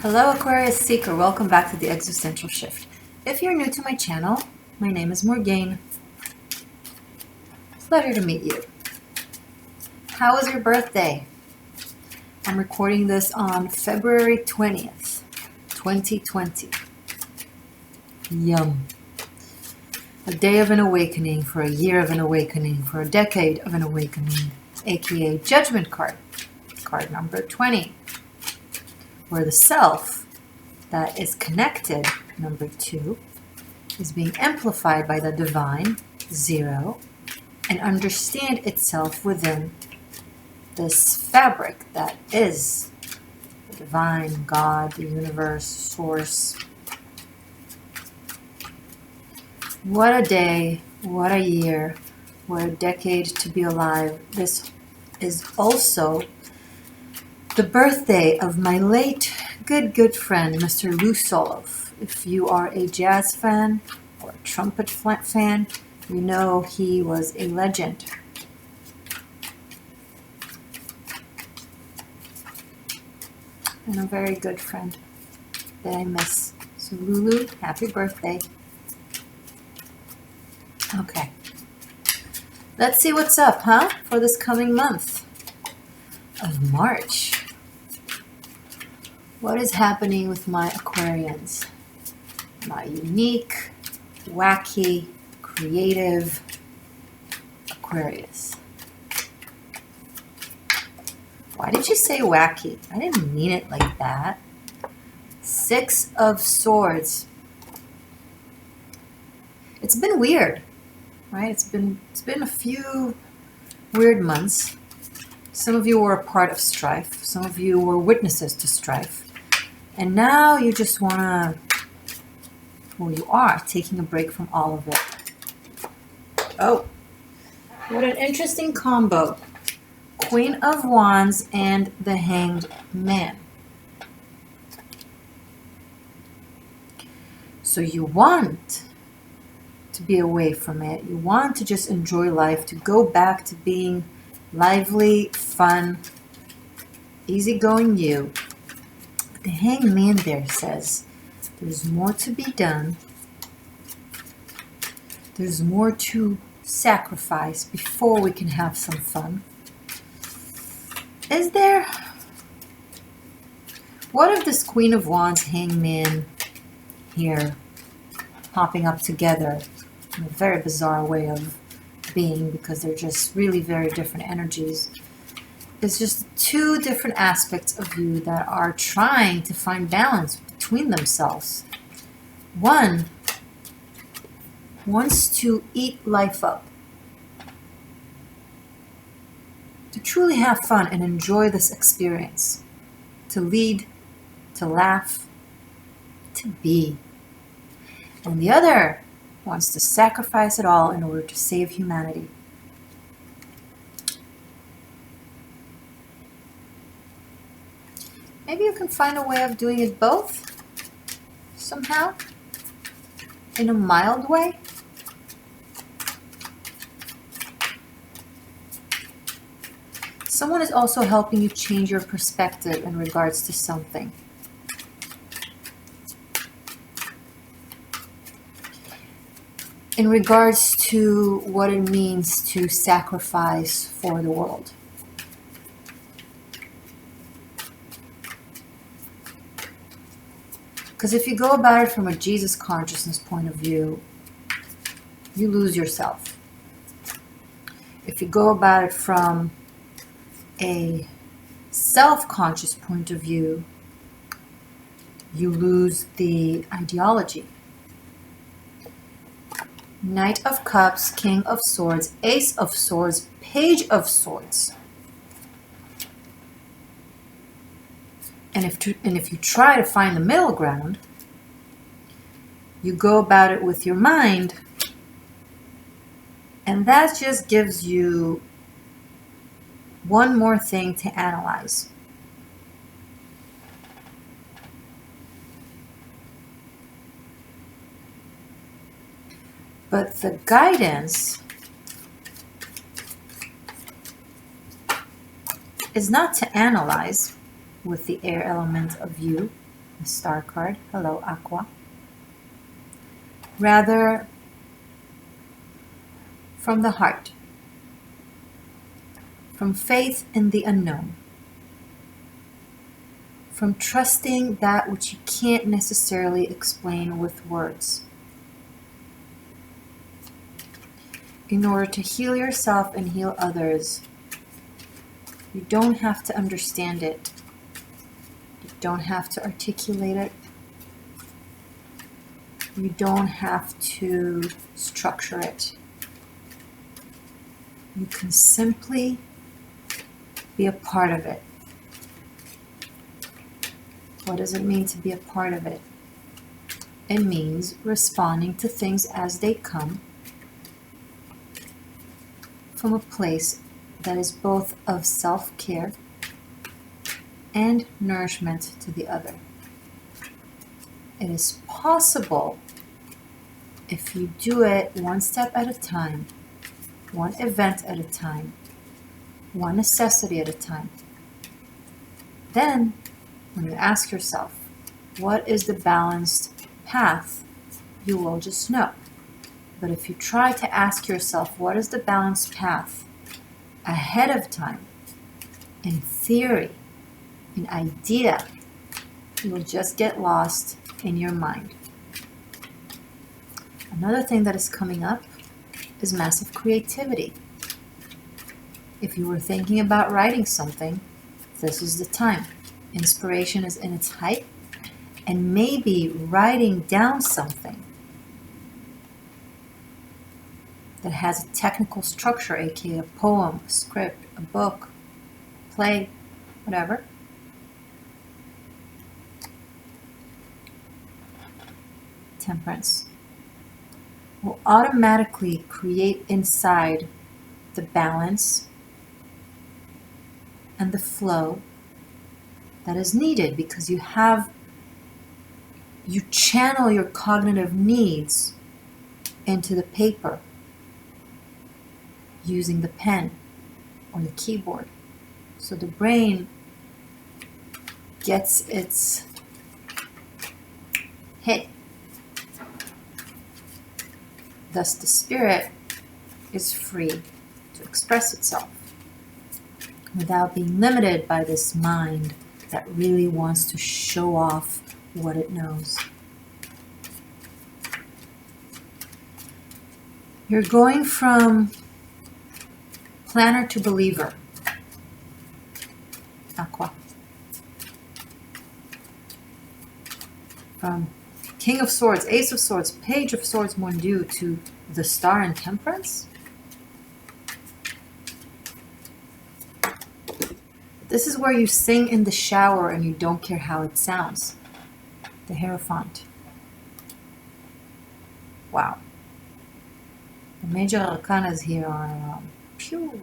Hello Aquarius Seeker, welcome back to the Existential Shift. If you're new to my channel, my name is Morgane. Pleasure to meet you. How was your birthday? I'm recording this on February 20th, 2020. Yum. A day of an awakening, for a year of an awakening, for a decade of an awakening, aka Judgment card, card number 20. Where the self that is connected, number 2, is being amplified by the divine, 0, and understand itself within this fabric that is the divine, God, the universe, source. What a day, what a year, what a decade to be alive. This is also the birthday of my late good friend, Mr. Lew Soloff. If you are a jazz fan or a trumpet fan, you know he was a legend. And a very good friend that I miss. So Lulu, happy birthday. Okay. Let's see what's up, for this coming month of March. What is happening with my Aquarians? My unique, wacky, creative Aquarius. Why did you say wacky? I didn't mean it like that. 6 of Swords. It's been weird, right? It's been a few weird months. Some of you were a part of strife. Some of you were witnesses to strife. And now you just want to, well, you are taking a break from all of it. Oh, what an interesting combo. Queen of Wands and the Hanged Man. So you want to be away from it. You want to just enjoy life, to go back to being lively, fun, easygoing you. But the Hanged Man there says there's more to be done. There's more to sacrifice before we can have some fun. Is there? What if this Queen of Wands, Hanged Man here popping up together in a very bizarre way of being, because they're just really very different energies. It's just 2 different aspects of you that are trying to find balance between themselves. One wants to eat life up, to truly have fun and enjoy this experience, to lead, to laugh, to be. And the other wants to sacrifice it all in order to save humanity. Maybe you can find a way of doing it both, somehow, in a mild way. Someone is also helping you change your perspective in regards to something. In regards to what it means to sacrifice for the world. Because if you go about it from a Jesus consciousness point of view, you lose yourself. If you go about it from a self-conscious point of view, you lose the ideology. Knight of Cups, King of Swords, Ace of Swords, Page of Swords. And if you try to find the middle ground, you go about it with your mind, and that just gives you one more thing to analyze. But the guidance is not to analyze with the air element of you, the Star card. Hello, Aqua. Rather, from the heart, from faith in the unknown, from trusting that which you can't necessarily explain with words. In order to heal yourself and heal others, you don't have to understand it. You don't have to articulate it. You don't have to structure it. You can simply be a part of it. What does it mean to be a part of it? It means responding to things as they come from a place that is both of self-care and nourishment to the other. It is possible if you do it one step at a time, one event at a time, one necessity at a time. Then, when you ask yourself, what is the balanced path, you will just know. But if you try to ask yourself, what is the balanced path ahead of time, in theory, in idea, you will just get lost in your mind. Another thing that is coming up is massive creativity. If you were thinking about writing something, this is the time. Inspiration is in its height, and maybe writing down something that has a technical structure, aka a poem, a script, a book, play, whatever. Temperance will automatically create inside the balance and the flow that is needed, because you channel your cognitive needs into the paper using the pen or the keyboard. So the brain gets its hit. Thus the spirit is free to express itself without being limited by this mind that really wants to show off what it knows. You're going from planner to believer. Aqua. From King of Swords, Ace of Swords, Page of Swords, mon Dieu, to the Star and Temperance. This is where you sing in the shower and you don't care how it sounds. The Hierophant. Wow. The major arcanas here are phew.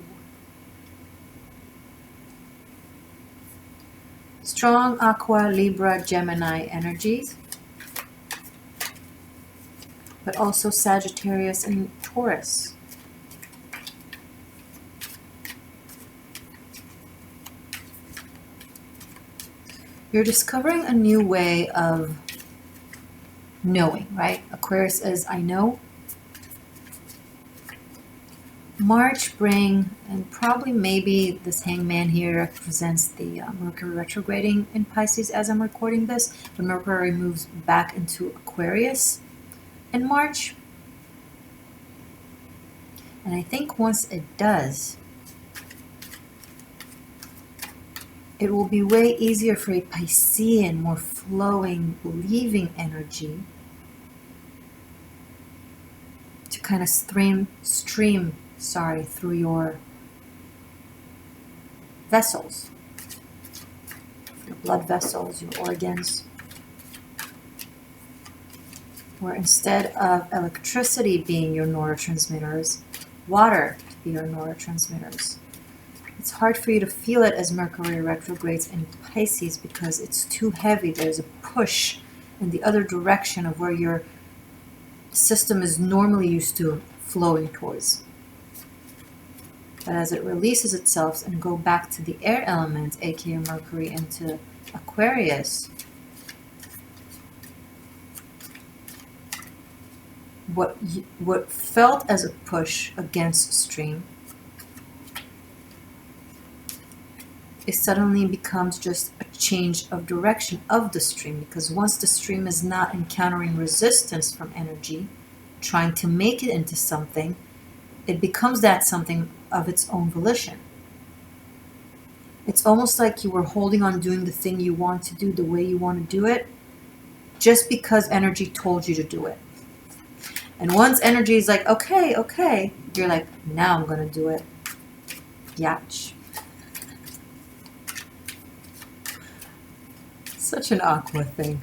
Strong Aqua, Libra, Gemini energies, but also Sagittarius and Taurus. You're discovering a new way of knowing, right? Aquarius is I know. March bring, and probably maybe this hangman here represents the Mercury retrograding in Pisces as I'm recording this, but Mercury moves back into Aquarius in March. And I think once it does, it will be way easier for a Piscean, more flowing, believing energy to kind of stream through your vessels, your blood vessels, your organs, where instead of electricity being your neurotransmitters, water to be your neurotransmitters. It's hard for you to feel it as Mercury retrogrades in Pisces because it's too heavy. There's a push in the other direction of where your system is normally used to flowing towards. But as it releases itself and go back to the air element, aka Mercury, into Aquarius, what felt as a push against stream, it suddenly becomes just a change of direction of the stream, because once the stream is not encountering resistance from energy, trying to make it into something, it becomes that something of its own volition. It's almost like you were holding on doing the thing you want to do the way you want to do it, just because energy told you to do it. And once energy is like, okay, you're like, now I'm going to do it. Yatch. Such an aqua thing.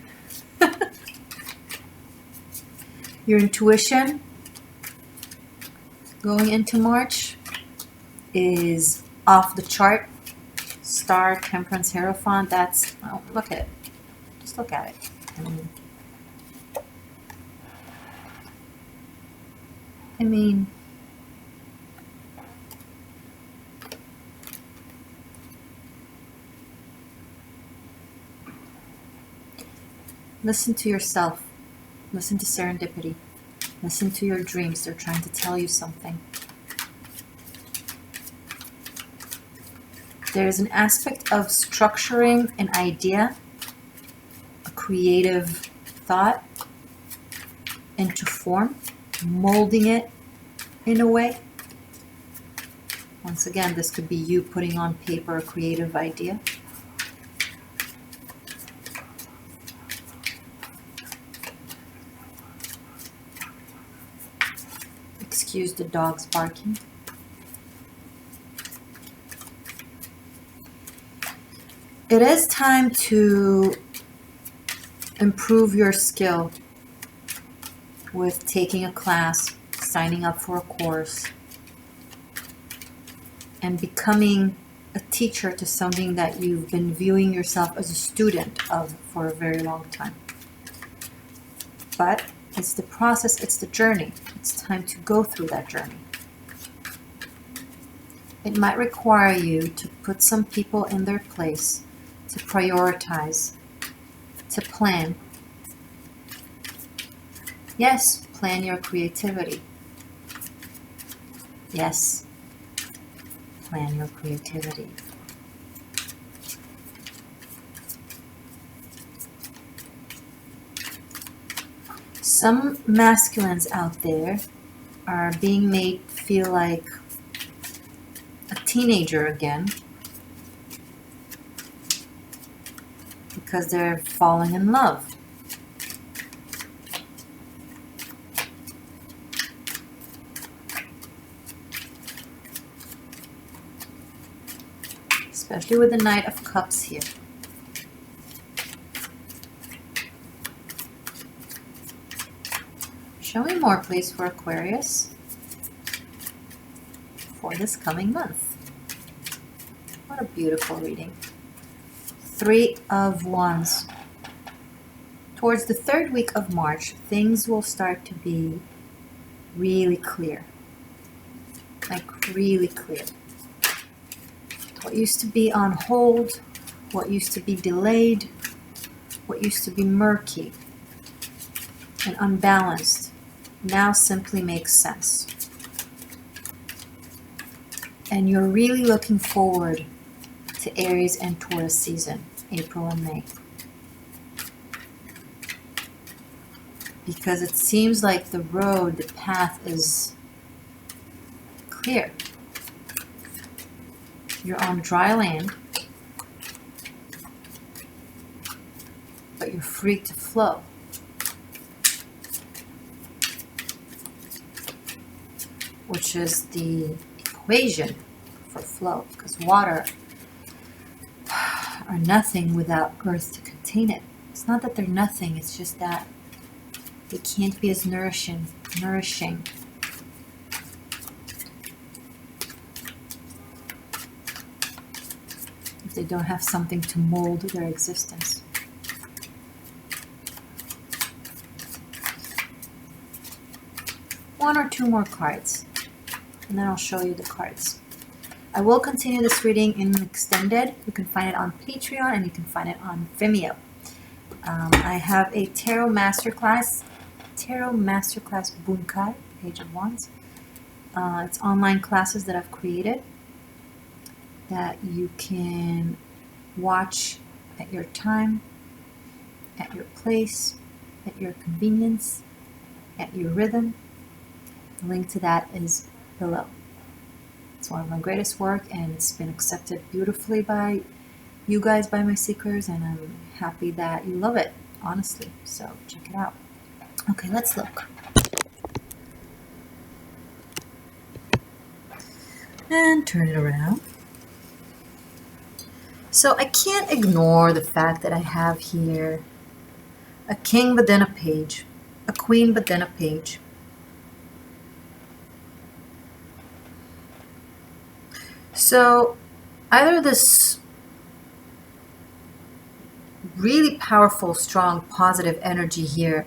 Your intuition going into March is off the chart. Star, Temperance, Hierophant, that's, oh, look at it. Just look at it. I mean, listen to yourself. Listen to serendipity. Listen to your dreams. They're trying to tell you something. There's an aspect of structuring an idea, a creative thought, into form, molding it in a way. Once again, this could be you putting on paper a creative idea. Excuse the dogs barking. It is time to improve your skill with taking a class, signing up for a course, and becoming a teacher to something that you've been viewing yourself as a student of for a very long time. But it's the process, it's the journey. It's time to go through that journey. It might require you to put some people in their place, to prioritize, to plan. Yes, plan your creativity. Yes, plan your creativity. Some masculines out there are being made feel like a teenager again because they're falling in love. Especially with the Knight of Cups here. Show me more, please, for Aquarius for this coming month. What a beautiful reading. Three of Wands. Towards the third week of March, things will start to be really clear. Like really clear. What used to be on hold, what used to be delayed, what used to be murky and unbalanced, now simply makes sense. And you're really looking forward to Aries and Taurus season, April and May. Because it seems like the road, the path is clear. You're on dry land, but you're free to flow. Which is the equation for flow, because water are nothing without earth to contain it. It's not that they're nothing, it's just that they can't be as nourishing if they don't have something to mold their existence. One or two more cards, and then I'll show you the cards. I will continue this reading in extended. You can find it on Patreon and you can find it on Vimeo. I have a tarot masterclass Tarot Masterclass Bunkai, Page of Wands. It's online classes that I've created that you can watch at your time, at your place, at your convenience, at your rhythm. The link to that is below. It's one of my greatest work, and it's been accepted beautifully by you guys, by my seekers, and I'm happy that you love it, honestly. So check it out. Okay, let's look. And turn it around. So I can't ignore the fact that I have here a king but then a page, a queen but then a page. So either this really powerful, strong, positive energy here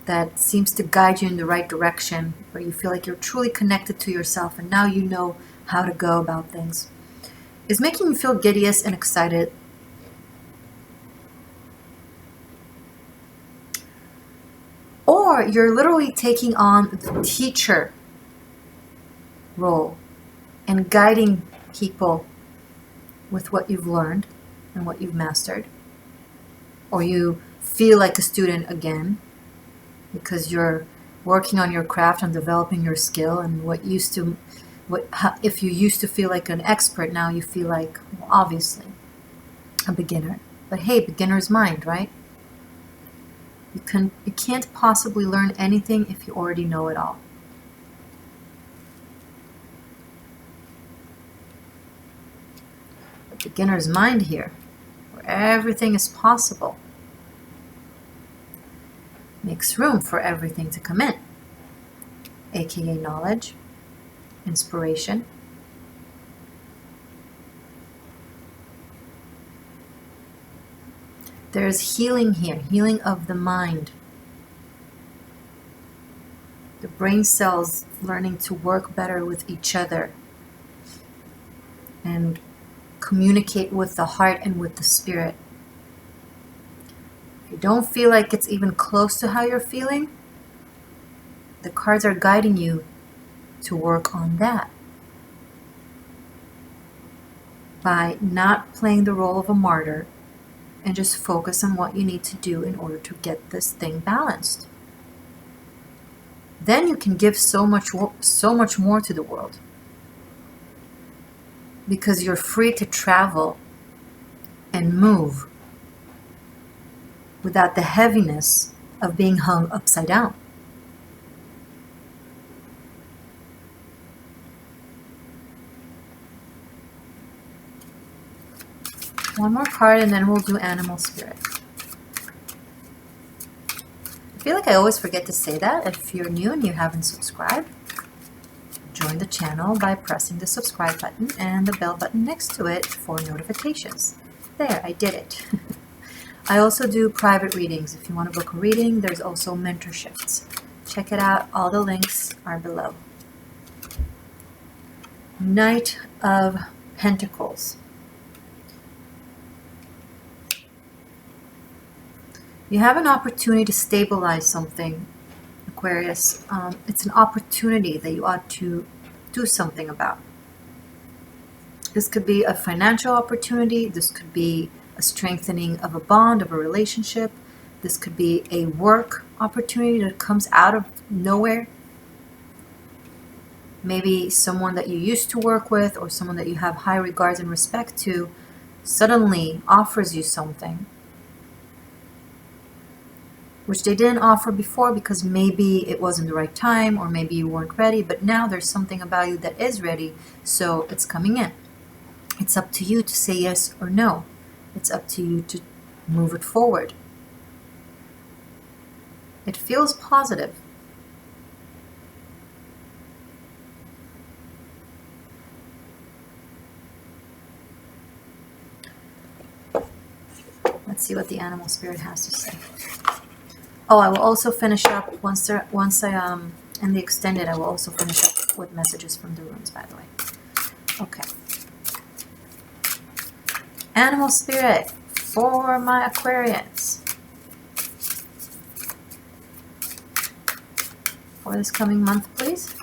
that seems to guide you in the right direction, where you feel like you're truly connected to yourself and now you know how to go about things, is making you feel giddiest and excited. Or you're literally taking on the teacher role and guiding people with what you've learned and what you've mastered. Or you feel like a student again because you're working on your craft and developing your skill, and if you used to feel like an expert, now you feel like, well, obviously a beginner. But hey, beginner's mind, right? You can't possibly learn anything if you already know it all. A beginner's mind here, where everything is possible, makes room for everything to come in, aka knowledge, inspiration. There's healing here, healing of the mind. The brain cells learning to work better with each other and communicate with the heart and with the spirit. If you don't feel like it's even close to how you're feeling, the cards are guiding you to work on that by not playing the role of a martyr and just focus on what you need to do in order to get this thing balanced. Then you can give so much more to the world, because you're free to travel and move without the heaviness of being hung upside down. One more card and then we'll do animal spirit. I feel like I always forget to say that. If you're new and you haven't subscribed, join the channel by pressing the subscribe button and the bell button next to it for notifications. There, I did it. I also do private readings. If you want to book a reading, there's also mentorships. Check it out. All the links are below. Knight of Pentacles. You have an opportunity to stabilize something, Aquarius. It's an opportunity that you ought to do something about. This could be a financial opportunity. This could be a strengthening of a bond, of a relationship. This could be a work opportunity that comes out of nowhere. Maybe someone that you used to work with or someone that you have high regards and respect to suddenly offers you something which they didn't offer before because maybe it wasn't the right time or maybe you weren't ready, but now there's something about you that is ready, so it's coming in. It's up to you to say yes or no. It's up to you to move it forward. It feels positive. Let's see what the animal spirit has to say. Oh, I will also finish up once I in the extended. I will also finish up with messages from the runes, by the way. Okay. Animal spirit for my Aquarians. for this coming month, please?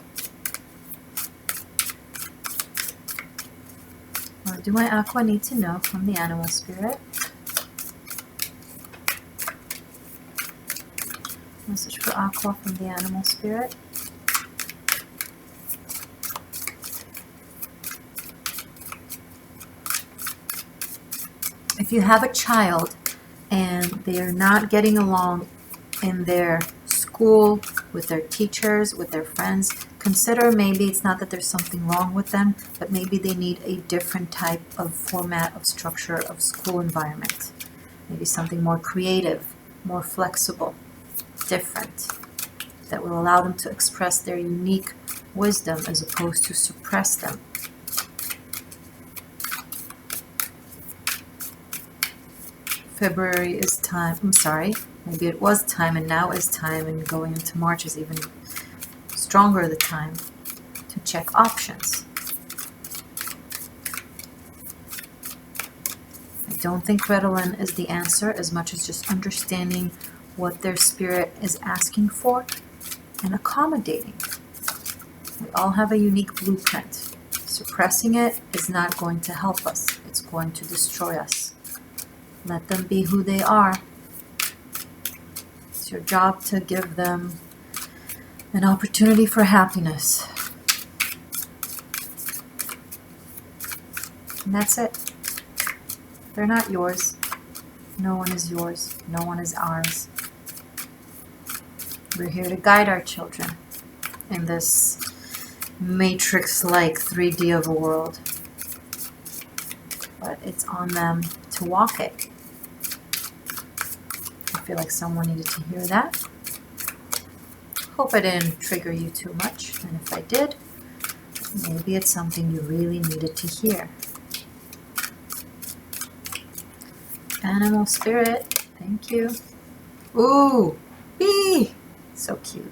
What do my Aqua need to know from the animal spirit? Message for Aqua from the animal spirit. If you have a child and they are not getting along in their school, with their teachers, with their friends, consider maybe it's not that there's something wrong with them, but maybe they need a different type of format of structure of school environment. Maybe something more creative, more flexible, different, that will allow them to express their unique wisdom as opposed to suppress them. February is time, I'm sorry, maybe it was time and now is time, and going into March is even stronger the time to check options. I don't think Ritalin is the answer as much as just understanding what their spirit is asking for and accommodating. We all have a unique blueprint. Suppressing it is not going to help us. It's going to destroy us. Let them be who they are. It's your job to give them an opportunity for happiness. And that's it. They're not yours. No one is yours. No one is ours. We're here to guide our children in this matrix-like 3D of a world. But it's on them to walk it. I feel like someone needed to hear that. Hope I didn't trigger you too much, and if I did, maybe it's something you really needed to hear. Animal spirit, thank you. Ooh, bee! So cute.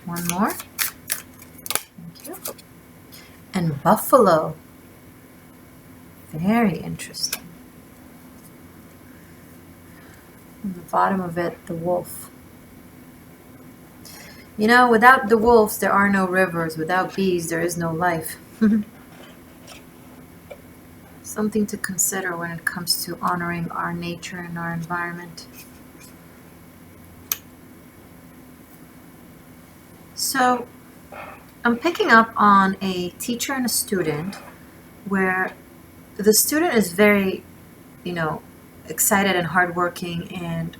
One more. Thank you. And buffalo. Very interesting. On the bottom of it, the wolf. You know, without the wolves, there are no rivers. Without bees, there is no life. Something to consider when it comes to honoring our nature and our environment. So, I'm picking up on a teacher and a student where the student is very, excited and hardworking and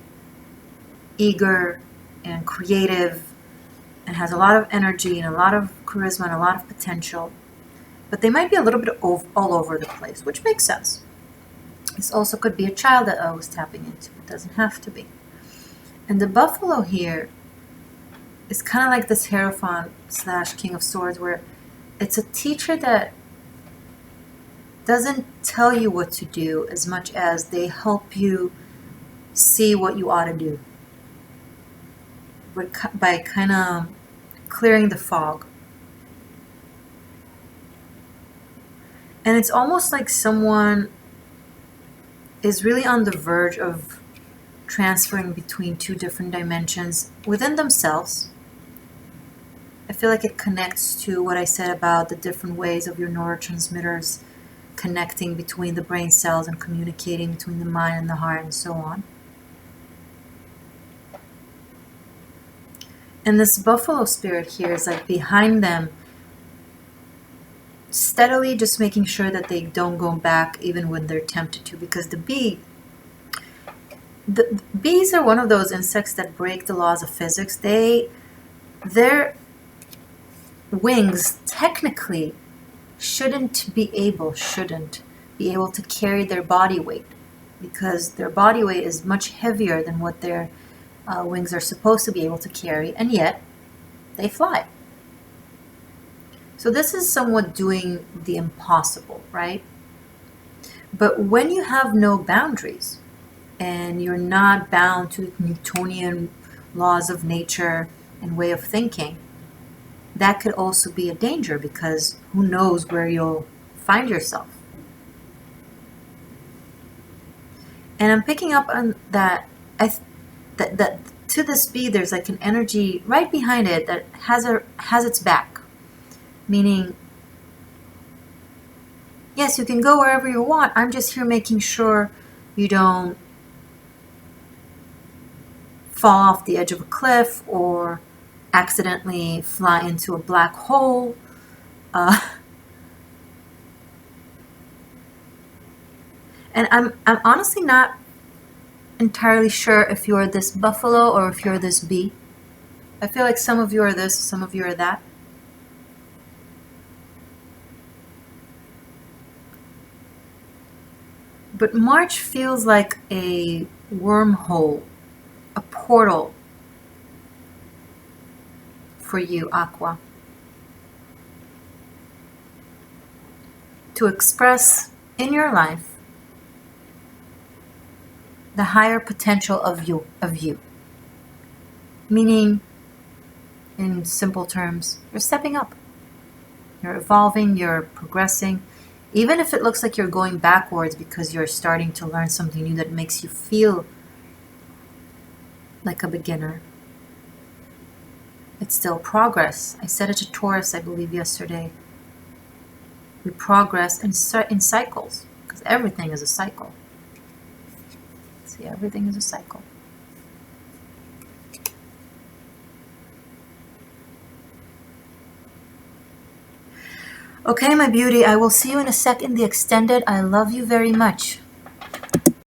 eager and creative and has a lot of energy and a lot of charisma and a lot of potential. But they might be a little bit all over the place, which makes sense. This also could be a child that I was tapping into. It doesn't have to be. And the buffalo here is kind of like this Hierophant / King of Swords, where it's a teacher that doesn't tell you what to do as much as they help you see what you ought to do. By kind of clearing the fog. And it's almost like someone is really on the verge of transferring between two different dimensions within themselves. I feel like it connects to what I said about the different ways of your neurotransmitters connecting between the brain cells and communicating between the mind and the heart and so on. And this buffalo spirit here is like behind them, steadily just making sure that they don't go back even when they're tempted to, because the bees are one of those insects that break the laws of physics. Their wings technically shouldn't be able to carry their body weight, because their body weight is much heavier than what their wings are supposed to be able to carry, and yet they fly. So this is somewhat doing the impossible, right? But when you have no boundaries and you're not bound to Newtonian laws of nature and way of thinking, that could also be a danger, because who knows where you'll find yourself. And I'm picking up on that to this bee, there's like an energy right behind it that has its back. Meaning, yes, you can go wherever you want. I'm just here making sure you don't fall off the edge of a cliff or accidentally fly into a black hole. And I'm honestly not entirely sure if you're this buffalo or if you're this bee. I feel like some of you are this, some of you are that. But March feels like a wormhole, a portal for you, Aqua, to express in your life the higher potential of you. Meaning, in simple terms, you're stepping up. You're evolving, you're progressing. Even if it looks like you're going backwards because you're starting to learn something new that makes you feel like a beginner, it's still progress. I said it to Taurus, I believe, yesterday. We progress in cycles, because everything is a cycle. See, everything is a cycle. Okay, my beauty, I will see you in a second, the extended. I love you very much.